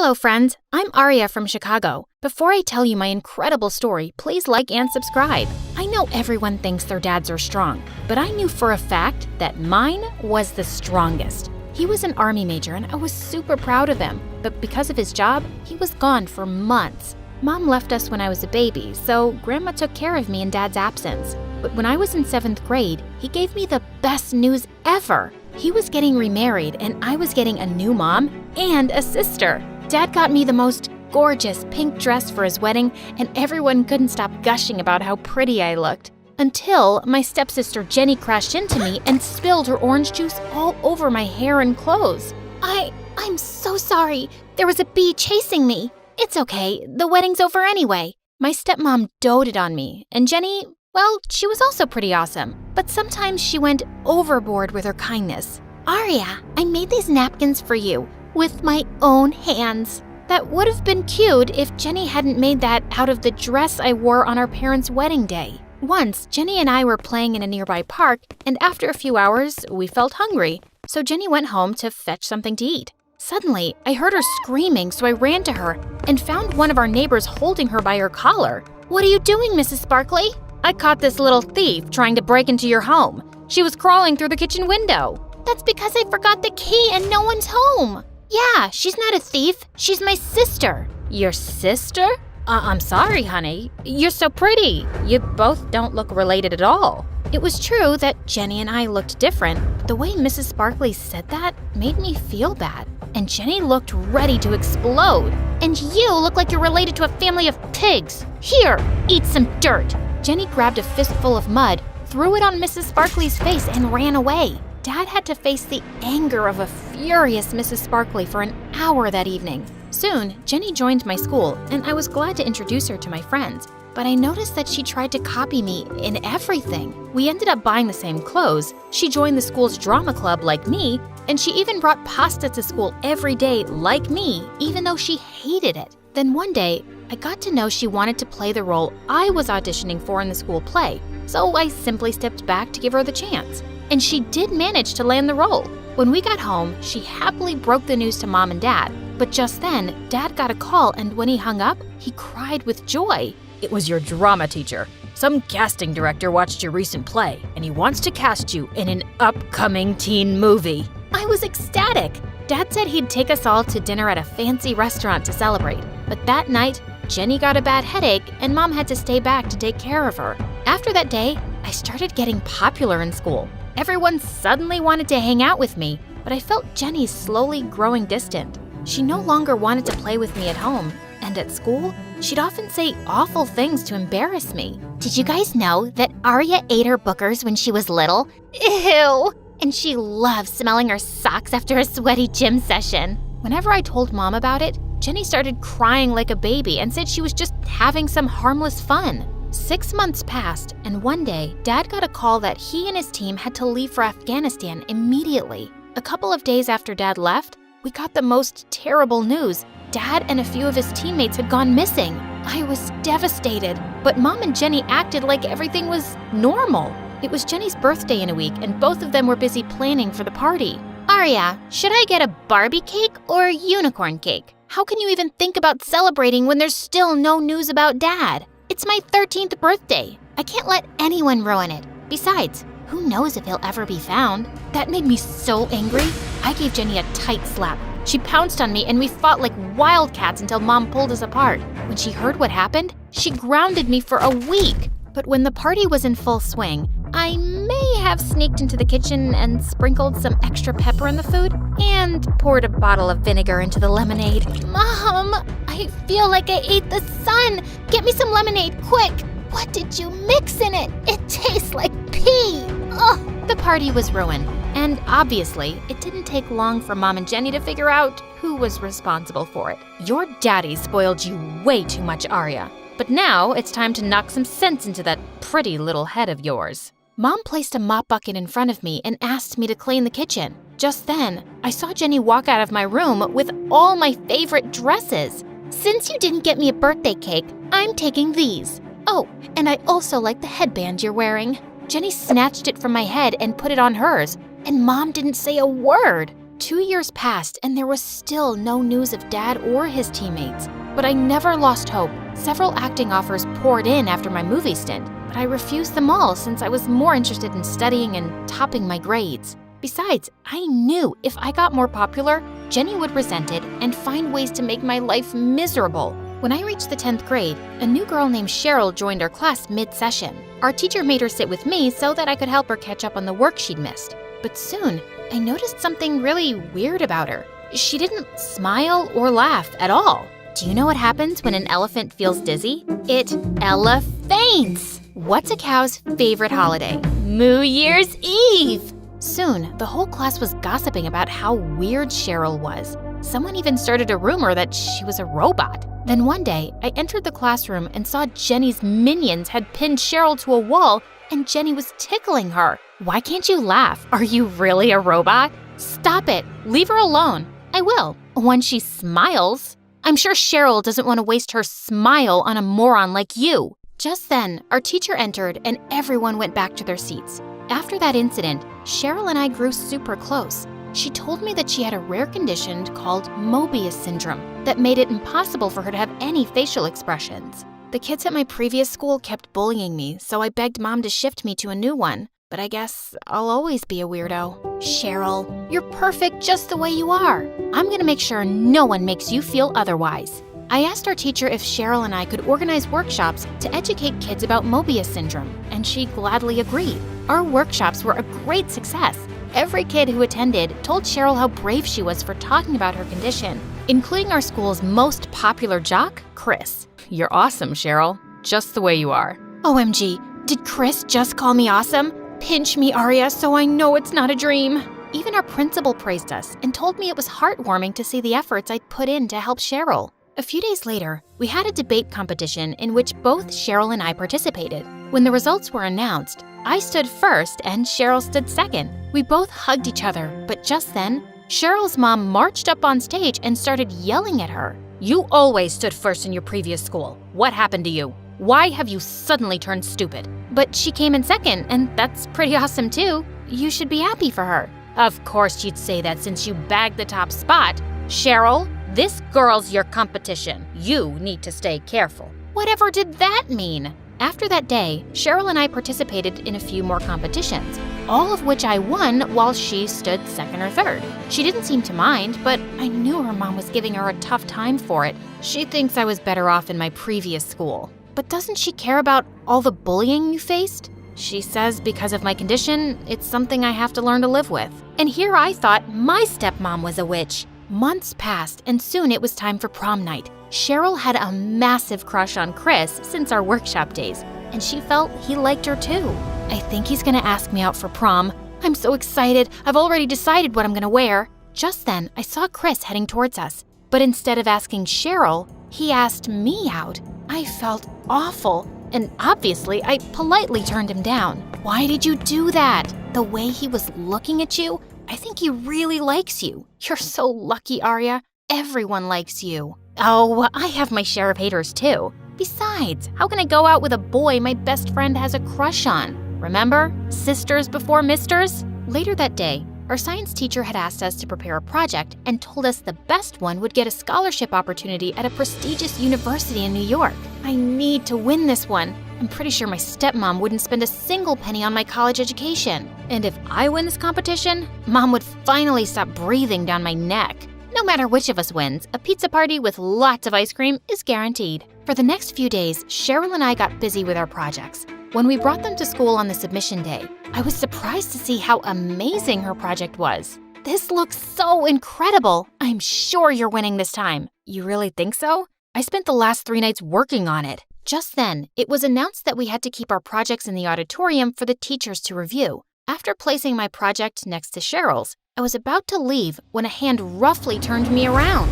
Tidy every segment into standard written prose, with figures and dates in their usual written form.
Hello, friends. I'm Aria from Chicago. Before I tell you my incredible story, please like and subscribe. I know everyone thinks their dads are strong, but I knew for a fact that mine was the strongest. He was an Army major and I was super proud of him, but because of his job, he was gone for months. Mom left us when I was a baby, so Grandma took care of me in Dad's absence. But when I was in 7th grade, he gave me the best news ever. He was getting remarried and I was getting a new mom and a sister. Dad got me the most gorgeous pink dress for his wedding, and everyone couldn't stop gushing about how pretty I looked. Until my stepsister Jenny crashed into me and spilled her orange juice all over my hair and clothes. I'm so sorry. There was a bee chasing me. It's okay. The wedding's over anyway. My stepmom doted on me, and Jenny, well, she was also pretty awesome. But sometimes she went overboard with her kindness. Aria, I made these napkins for you with my own hands. That would have been cute if Jenny hadn't made that out of the dress I wore on our parents' wedding day. Once, Jenny and I were playing in a nearby park, and after a few hours, we felt hungry. So Jenny went home to fetch something to eat. Suddenly, I heard her screaming, so I ran to her and found one of our neighbors holding her by her collar. "What are you doing, Mrs. Sparkley?" "I caught this little thief trying to break into your home. She was crawling through the kitchen window." "That's because I forgot the key and no one's home." "Yeah, she's not a thief. She's my sister." "Your sister? I'm sorry, honey. You're so pretty. You both don't look related at all." It was true that Jenny and I looked different, but the way Mrs. Sparkley said that made me feel bad. And Jenny looked ready to explode. "And you look like you're related to a family of pigs. Here, eat some dirt." Jenny grabbed a fistful of mud, threw it on Mrs. Sparkley's face, and ran away. Dad had to face the anger of a furious Mrs. Sparkley for an hour that evening. Soon, Jenny joined my school, and I was glad to introduce her to my friends. But I noticed that she tried to copy me in everything. We ended up buying the same clothes. She joined the school's drama club like me, and she even brought pasta to school every day like me, even though she hated it. Then one day, I got to know she wanted to play the role I was auditioning for in the school play, so I simply stepped back to give her the chance. And she did manage to land the role. When we got home, she happily broke the news to Mom and Dad. But just then, Dad got a call, and when he hung up, he cried with joy. "It was your drama teacher. Some casting director watched your recent play, and he wants to cast you in an upcoming teen movie." I was ecstatic. Dad said he'd take us all to dinner at a fancy restaurant to celebrate. But that night, Jenny got a bad headache, and Mom had to stay back to take care of her. After that day, I started getting popular in school. Everyone suddenly wanted to hang out with me, but I felt Jenny slowly growing distant. She no longer wanted to play with me at home, and at school, she'd often say awful things to embarrass me. "Did you guys know that Aria ate her bookers when she was little? Ew! And she loves smelling her socks after a sweaty gym session." Whenever I told Mom about it, Jenny started crying like a baby and said she was just having some harmless fun. 6 months passed, and one day, Dad got a call that he and his team had to leave for Afghanistan immediately. A couple of days after Dad left, we got the most terrible news. Dad and a few of his teammates had gone missing. I was devastated, but Mom and Jenny acted like everything was normal. It was Jenny's birthday in a week, and both of them were busy planning for the party. "Aria, should I get a Barbie cake or a unicorn cake? How can you even think about celebrating when there's still no news about Dad? It's my 13th birthday. I can't let anyone ruin it. Besides, who knows if he'll ever be found?" That made me so angry, I gave Jenny a tight slap. She pounced on me and we fought like wildcats until Mom pulled us apart. When she heard what happened, she grounded me for a week. But when the party was in full swing, I may have sneaked into the kitchen and sprinkled some extra pepper in the food and poured a bottle of vinegar into the lemonade. "Mom, I feel like I ate the sun. Get me some lemonade, quick." "What did you mix in it? It tastes like pee." Ugh. The party was ruined. And obviously, it didn't take long for Mom and Jenny to figure out who was responsible for it. "Your daddy spoiled you way too much, Aria. But now it's time to knock some sense into that pretty little head of yours." Mom placed a mop bucket in front of me and asked me to clean the kitchen. Just then, I saw Jenny walk out of my room with all my favorite dresses. "Since you didn't get me a birthday cake, I'm taking these. Oh, and I also like the headband you're wearing." Jenny snatched it from my head and put it on hers, and Mom didn't say a word. 2 years passed and there was still no news of Dad or his teammates. But I never lost hope. Several acting offers poured in after my movie stint, but I refused them all since I was more interested in studying and topping my grades. Besides, I knew if I got more popular, Jenny would resent it and find ways to make my life miserable. When I reached the 10th grade, a new girl named Cheryl joined our class mid-session. Our teacher made her sit with me so that I could help her catch up on the work she'd missed. But soon, I noticed something really weird about her. She didn't smile or laugh at all. Do you know what happens when an elephant feels dizzy? It elephants! What's a cow's favorite holiday? New Year's Eve! Soon, the whole class was gossiping about how weird Cheryl was. Someone even started a rumor that she was a robot. Then one day, I entered the classroom and saw Jenny's minions had pinned Cheryl to a wall and Jenny was tickling her. Why can't you laugh? Are you really a robot? Stop it. Leave her alone. I will, when she smiles. I'm sure Cheryl doesn't want to waste her smile on a moron like you. Just then, our teacher entered and everyone went back to their seats. After that incident, Cheryl and I grew super close. She told me that she had a rare condition called Mobius syndrome that made it impossible for her to have any facial expressions. The kids at my previous school kept bullying me, so I begged Mom to shift me to a new one. But I guess I'll always be a weirdo. Cheryl, you're perfect just the way you are. I'm gonna make sure no one makes you feel otherwise. I asked our teacher if Cheryl and I could organize workshops to educate kids about Mobius syndrome, and she gladly agreed. Our workshops were a great success. Every kid who attended told Cheryl how brave she was for talking about her condition, including our school's most popular jock, Chris. You're awesome, Cheryl. Just the way you are. OMG, did Chris just call me awesome? Pinch me, Aria, so I know it's not a dream. Even our principal praised us and told me it was heartwarming to see the efforts I'd put in to help Cheryl. A few days later, we had a debate competition in which both Cheryl and I participated. When the results were announced, I stood first and Cheryl stood second. We both hugged each other, but just then, Cheryl's mom marched up on stage and started yelling at her. You always stood first in your previous school. What happened to you? Why have you suddenly turned stupid? But she came in second, and that's pretty awesome too. You should be happy for her. Of course you'd say that since you bagged the top spot. Cheryl, this girl's your competition. You need to stay careful. Whatever did that mean? After that day, Cheryl and I participated in a few more competitions, all of which I won while she stood second or third. She didn't seem to mind, but I knew her mom was giving her a tough time for it. She thinks I was better off in my previous school. But doesn't she care about all the bullying you faced? She says because of my condition, it's something I have to learn to live with. And here I thought my stepmom was a witch. Months passed, and soon it was time for prom night. Cheryl had a massive crush on Chris since our workshop days, and she felt he liked her too. I think he's gonna ask me out for prom. I'm so excited. I've already decided what I'm gonna wear. Just then, I saw Chris heading towards us. But instead of asking Cheryl, he asked me out. I felt awful, and obviously, I politely turned him down. Why did you do that? The way he was looking at you, I think he really likes you. You're so lucky, Aria. Everyone likes you. Oh, I have my share of haters too. Besides, how can I go out with a boy my best friend has a crush on? Remember? Sisters before misters? Later that day, our science teacher had asked us to prepare a project and told us the best one would get a scholarship opportunity at a prestigious university in New York. I need to win this one. I'm pretty sure my stepmom wouldn't spend a single penny on my college education. And if I win this competition, Mom would finally stop breathing down my neck. No matter which of us wins, a pizza party with lots of ice cream is guaranteed. For the next few days, Cheryl and I got busy with our projects. When we brought them to school on the submission day, I was surprised to see how amazing her project was. This looks so incredible. I'm sure you're winning this time. You really think so? I spent the last 3 nights working on it. Just then, it was announced that we had to keep our projects in the auditorium for the teachers to review. After placing my project next to Cheryl's, I was about to leave when a hand roughly turned me around.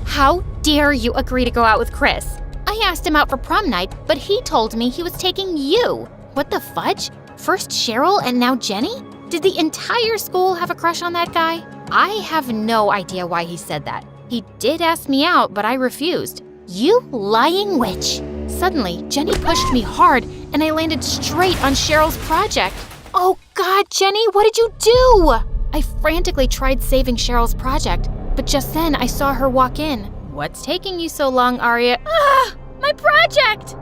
How dare you agree to go out with Chris? I asked him out for prom night, but he told me he was taking you. What the fudge? First Cheryl and now Jenny? Did the entire school have a crush on that guy? I have no idea why he said that. He did ask me out, but I refused. You lying witch. Suddenly, Jenny pushed me hard and I landed straight on Cheryl's project. Oh God, Jenny, what did you do? I frantically tried saving Cheryl's project, but just then I saw her walk in. What's taking you so long, Aria? Ah! My project!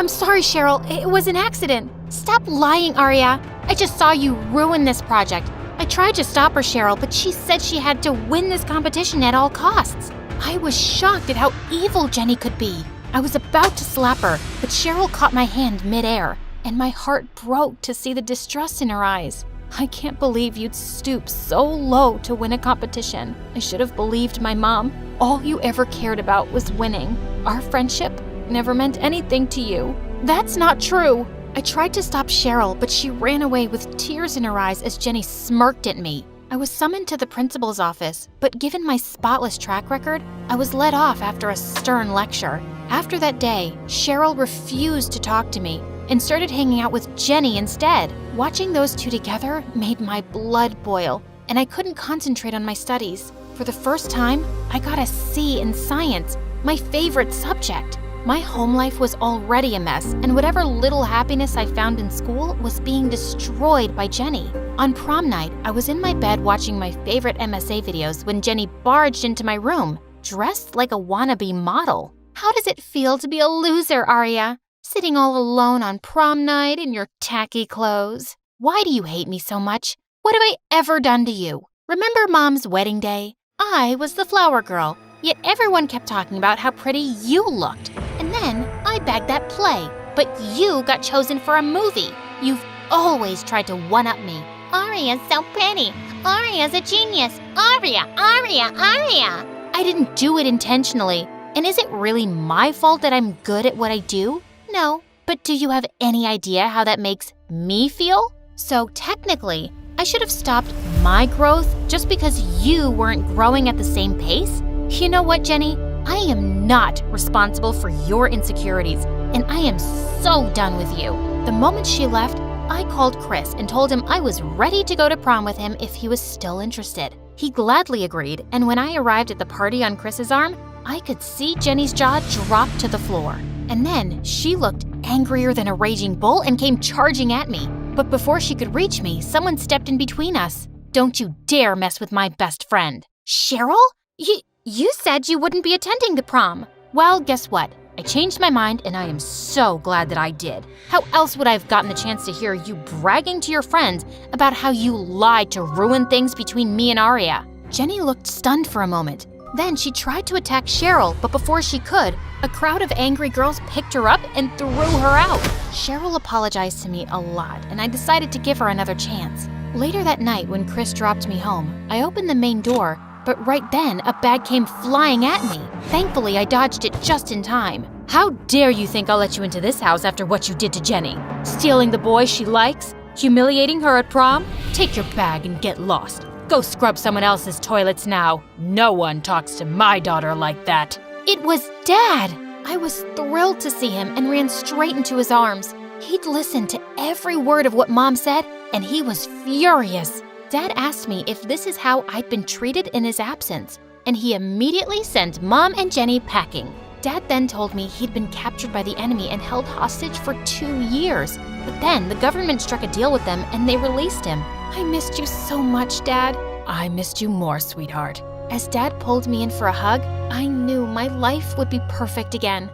I'm sorry, Cheryl. It was an accident. Stop lying, Aria. I just saw you ruin this project. I tried to stop her, Cheryl, but she said she had to win this competition at all costs. I was shocked at how evil Jenny could be. I was about to slap her, but Cheryl caught my hand midair, and my heart broke to see the distrust in her eyes. I can't believe you'd stoop so low to win a competition. I should have believed my mom. All you ever cared about was winning. Our friendship never meant anything to you. That's not true. I tried to stop Cheryl, but she ran away with tears in her eyes as Jenny smirked at me. I was summoned to the principal's office, but given my spotless track record, I was let off after a stern lecture. After that day, Cheryl refused to talk to me and started hanging out with Jenny instead. Watching those two together made my blood boil, and I couldn't concentrate on my studies. For the first time, I got a C in science, my favorite subject. My home life was already a mess, and whatever little happiness I found in school was being destroyed by Jenny. On prom night, I was in my bed watching my favorite MSA videos when Jenny barged into my room, dressed like a wannabe model. How does it feel to be a loser, Aria? Sitting all alone on prom night in your tacky clothes? Why do you hate me so much? What have I ever done to you? Remember Mom's wedding day? I was the flower girl, yet everyone kept talking about how pretty you looked. And then I bagged that play, but you got chosen for a movie. You've always tried to one-up me. Aria's so pretty. Aria's a genius. Aria. I didn't do it intentionally. And is it really my fault that I'm good at what I do? No, but do you have any idea how that makes me feel? So technically, I should have stopped my growth just because you weren't growing at the same pace? You know what, Jenny? I am not responsible for your insecurities, and I am so done with you. The moment she left, I called Chris and told him I was ready to go to prom with him if he was still interested. He gladly agreed, and when I arrived at the party on Chris's arm, I could see Jenny's jaw drop to the floor. And then she looked angrier than a raging bull and came charging at me. But before she could reach me, someone stepped in between us. Don't you dare mess with my best friend. Cheryl? You said you wouldn't be attending the prom. Well, guess what? I changed my mind, and I am so glad that I did. How else would I have gotten the chance to hear you bragging to your friends about how you lied to ruin things between me and Aria? Jenny looked stunned for a moment. Then she tried to attack Cheryl, but before she could, a crowd of angry girls picked her up and threw her out. Cheryl apologized to me a lot, and I decided to give her another chance. Later that night, when Chris dropped me home, I opened the main door, but right then, a bag came flying at me. Thankfully, I dodged it just in time. How dare you think I'll let you into this house after what you did to Jenny? Stealing the boy she likes? Humiliating her at prom? Take your bag and get lost. Go scrub someone else's toilets now. No one talks to my daughter like that. It was Dad! I was thrilled to see him and ran straight into his arms. He'd listened to every word of what Mom said, and he was furious. Dad asked me if this is how I'd been treated in his absence, and he immediately sent Mom and Jenny packing. Dad then told me he'd been captured by the enemy and held hostage for 2 years. But then the government struck a deal with them and they released him. I missed you so much, Dad. I missed you more, sweetheart. As Dad pulled me in for a hug, I knew my life would be perfect again.